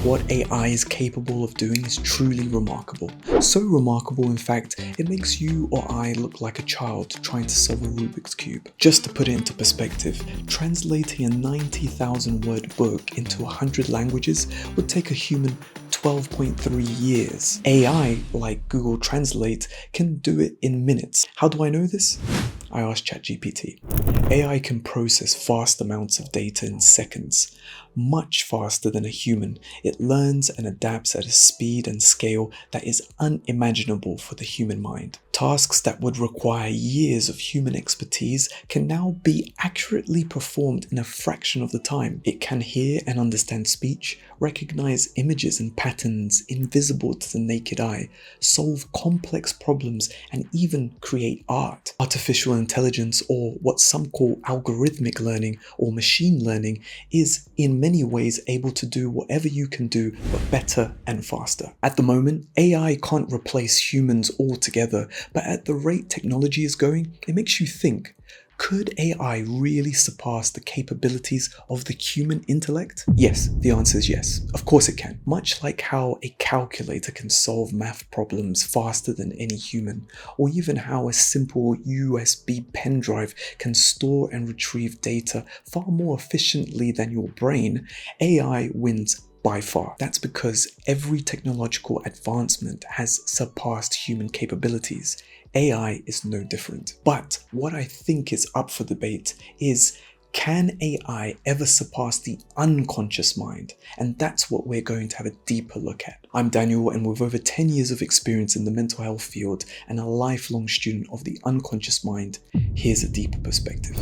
What AI is capable of doing is truly remarkable. So remarkable, in fact, it makes you or I look like a child trying to solve a Rubik's Cube. Just to put it into perspective, translating a 90,000 word book into 100 languages would take a human 12.3 years. AI, like Google Translate, can do it in minutes. How do I know this? I asked ChatGPT. AI can process vast amounts of data in seconds, much faster than a human. It learns and adapts at a speed and scale that is unimaginable for the human mind. Tasks that would require years of human expertise can now be accurately performed in a fraction of the time. It can hear and understand speech, recognize images and patterns invisible to the naked eye, solve complex problems, and even create art. Artificial intelligence, or what some call algorithmic learning or machine learning, is in many ways able to do whatever you can do, but better and faster. At the moment, AI can't replace humans altogether, but at the rate technology is going, it makes you think, could AI really surpass the capabilities of the human intellect? Yes, the answer is yes. Of course it can. Much like how a calculator can solve math problems faster than any human, or even how a simple USB pen drive can store and retrieve data far more efficiently than your brain, AI wins by far. That's because every technological advancement has surpassed human capabilities. AI is no different. But what I think is up for debate is, can AI ever surpass the unconscious mind? And that's what we're going to have a deeper look at. I'm Daniel, and with over 10 years of experience in the mental health field and a lifelong student of the unconscious mind, here's a deeper perspective.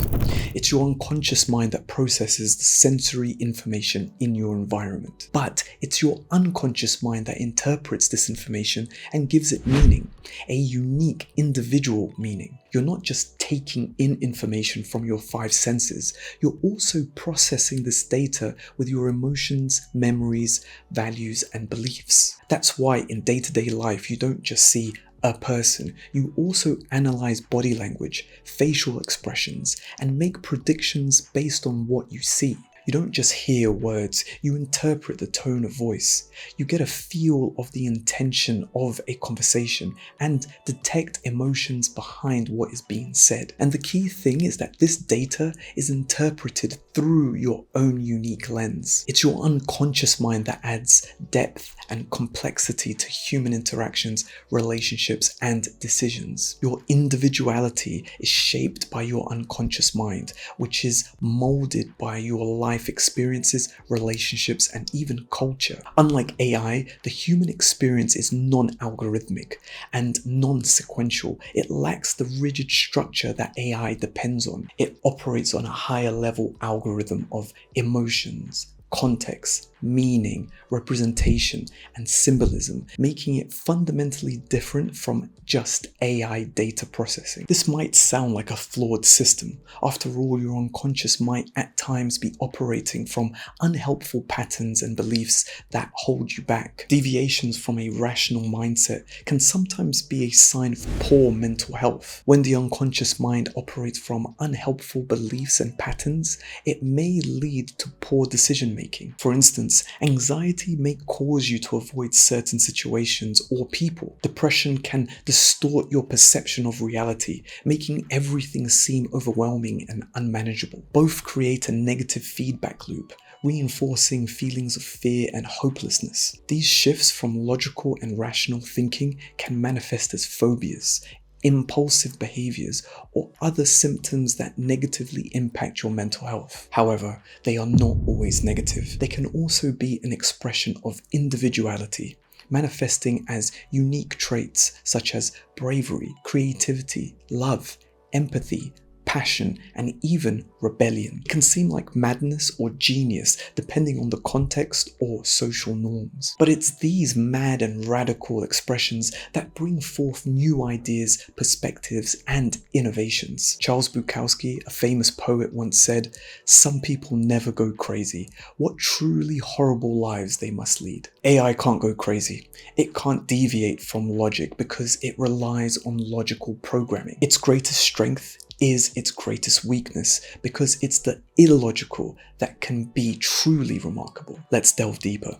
It's your unconscious mind that processes the sensory information in your environment. But it's your unconscious mind that interprets this information and gives it meaning, a unique individual meaning. You're not just taking in information from your five senses, you're also processing this data with your emotions, memories, values, and beliefs. That's why in day-to-day life, you don't just see a person, you also analyze body language, facial expressions, and make predictions based on what you see. You don't just hear words, you interpret the tone of voice. You get a feel of the intention of a conversation and detect emotions behind what is being said. And the key thing is that this data is interpreted through your own unique lens. It's your unconscious mind that adds depth and complexity to human interactions, relationships, and decisions. Your individuality is shaped by your unconscious mind, which is molded by your life experiences, relationships, and even culture. Unlike AI, the human experience is non-algorithmic and non-sequential. It lacks the rigid structure that AI depends on. It operates on a higher level algorithm of emotions, context, meaning, representation, and symbolism, making it fundamentally different from just AI data processing. This might sound like a flawed system. After all, your unconscious might at times be operating from unhelpful patterns and beliefs that hold you back. Deviations from a rational mindset can sometimes be a sign of poor mental health. When the unconscious mind operates from unhelpful beliefs and patterns, it may lead to poor decision making. For instance, anxiety may cause you to avoid certain situations or people. Depression can distort your perception of reality, making everything seem overwhelming and unmanageable. Both create a negative feedback loop, reinforcing feelings of fear and hopelessness. These shifts from logical and rational thinking can manifest as phobias, impulsive behaviors, or other symptoms that negatively impact your mental health. However, they are not always negative. They can also be an expression of individuality, manifesting as unique traits such as bravery, creativity, love, empathy, passion, and even rebellion. It can seem like madness or genius depending on the context or social norms. But it's these mad and radical expressions that bring forth new ideas, perspectives, and innovations. Charles Bukowski, a famous poet, once said, "Some people never go crazy. What truly horrible lives they must lead." AI can't go crazy. It can't deviate from logic because it relies on logical programming. Its greatest strength is its greatest weakness because it's the illogical that can be truly remarkable. Let's delve deeper.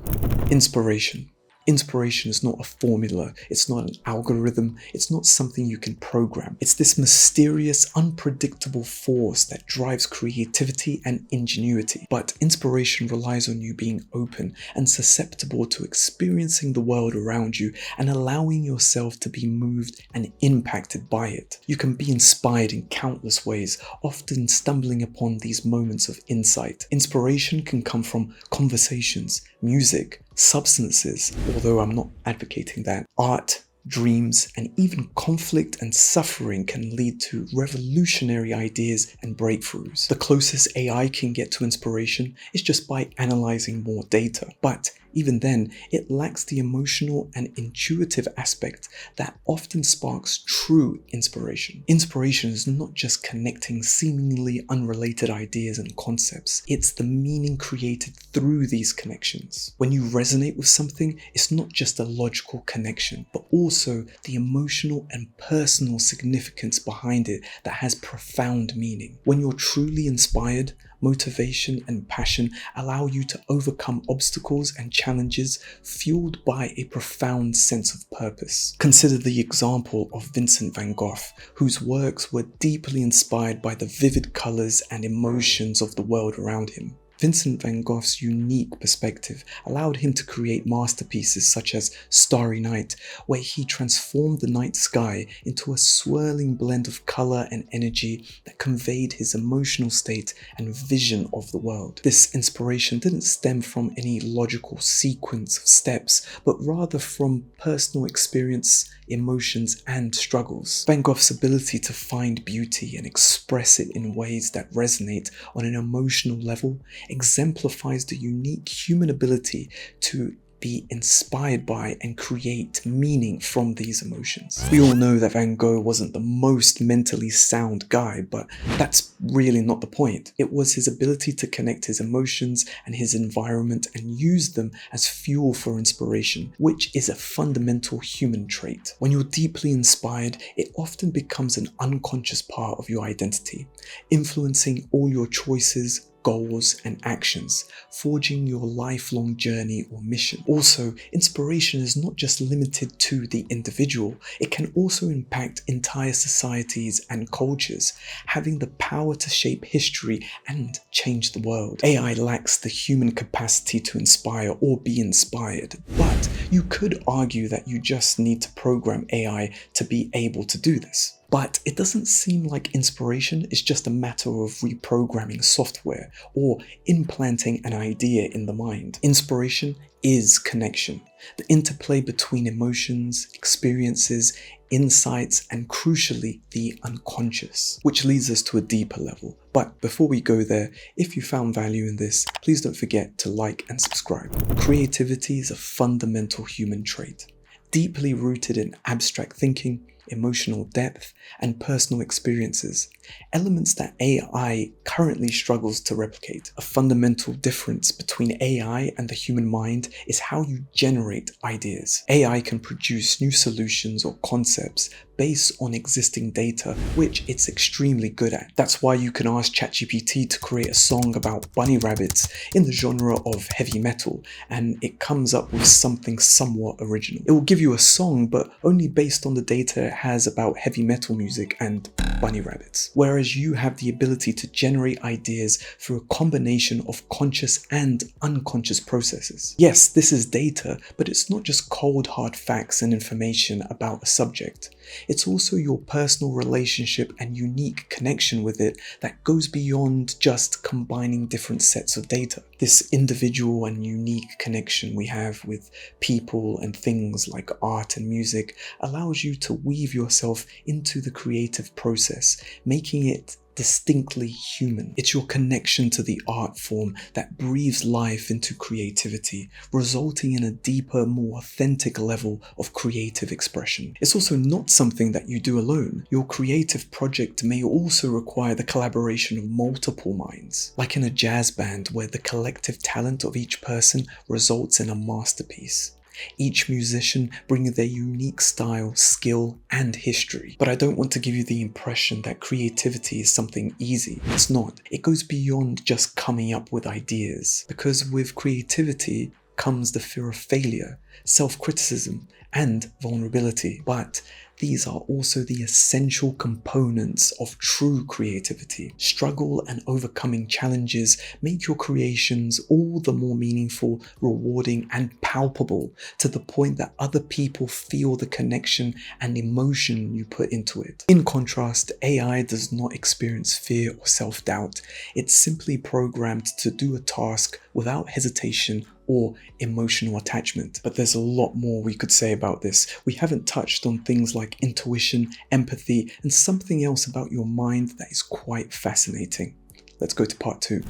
Inspiration. Inspiration is not a formula, it's not an algorithm, it's not something you can program. It's this mysterious, unpredictable force that drives creativity and ingenuity. But inspiration relies on you being open and susceptible to experiencing the world around you and allowing yourself to be moved and impacted by it. You can be inspired in countless ways, often stumbling upon these moments of insight. Inspiration can come from conversations, music, substances, although I'm not advocating that, art, dreams, and even conflict and suffering can lead to revolutionary ideas and breakthroughs. The closest AI can get to inspiration is just by analyzing more data. But even then, it lacks the emotional and intuitive aspect that often sparks true inspiration. Inspiration is not just connecting seemingly unrelated ideas and concepts, it's the meaning created through these connections. When you resonate with something, it's not just a logical connection, but also the emotional and personal significance behind it that has profound meaning. When you're truly inspired, motivation and passion allow you to overcome obstacles and challenges fueled by a profound sense of purpose. Consider the example of Vincent van Gogh, whose works were deeply inspired by the vivid colors and emotions of the world around him. Vincent van Gogh's unique perspective allowed him to create masterpieces such as Starry Night, where he transformed the night sky into a swirling blend of color and energy that conveyed his emotional state and vision of the world. This inspiration didn't stem from any logical sequence of steps, but rather from personal experience, emotions, and struggles. Van Gogh's ability to find beauty and express it in ways that resonate on an emotional level exemplifies the unique human ability to be inspired by and create meaning from these emotions. We all know that Van Gogh wasn't the most mentally sound guy, but that's really not the point. It was his ability to connect his emotions and his environment and use them as fuel for inspiration, which is a fundamental human trait. When you're deeply inspired, it often becomes an unconscious part of your identity, influencing all your choices, goals, and actions, forging your lifelong journey or mission. Also, inspiration is not just limited to the individual, it can also impact entire societies and cultures, having the power to shape history and change the world. AI lacks the human capacity to inspire or be inspired, but you could argue that you just need to program AI to be able to do this. But it doesn't seem like inspiration is just a matter of reprogramming software or implanting an idea in the mind. Inspiration is connection, the interplay between emotions, experiences, insights, and crucially, the unconscious, which leads us to a deeper level. But before we go there, if you found value in this, please don't forget to like and subscribe. Creativity is a fundamental human trait, deeply rooted in abstract thinking, emotional depth, and personal experiences, elements that AI currently struggles to replicate. A fundamental difference between AI and the human mind is how you generate ideas. AI can produce new solutions or concepts based on existing data, which it's extremely good at. That's why you can ask ChatGPT to create a song about bunny rabbits in the genre of heavy metal, and it comes up with something somewhat original. It will give you a song, but only based on the data it has about heavy metal music and bunny rabbits. Whereas you have the ability to generate ideas through a combination of conscious and unconscious processes. Yes, this is data, but it's not just cold hard facts and information about a subject. It's also your personal relationship and unique connection with it that goes beyond just combining different sets of data. This individual and unique connection we have with people and things like art and music allows you to weave yourself into the creative process, making it distinctly human. It's your connection to the art form that breathes life into creativity, resulting in a deeper, more authentic level of creative expression. It's also not something that you do alone. Your creative project may also require the collaboration of multiple minds, like in a jazz band where the collective talent of each person results in a masterpiece. each musician bringing their unique style, skill, and history. But I don't want to give you the impression that creativity is something easy. It's not. It goes beyond just coming up with ideas, because with creativity comes the fear of failure, self-criticism, and vulnerability. But these are also the essential components of true creativity. Struggle and overcoming challenges make your creations all the more meaningful, rewarding, and palpable, to the point that other people feel the connection and emotion you put into it. In contrast, AI does not experience fear or self-doubt. It's simply programmed to do a task without hesitation or emotional attachment. But there's a lot more we could say about this. We haven't touched on things like intuition, empathy, and something else about your mind that is quite fascinating. Let's go to part 2.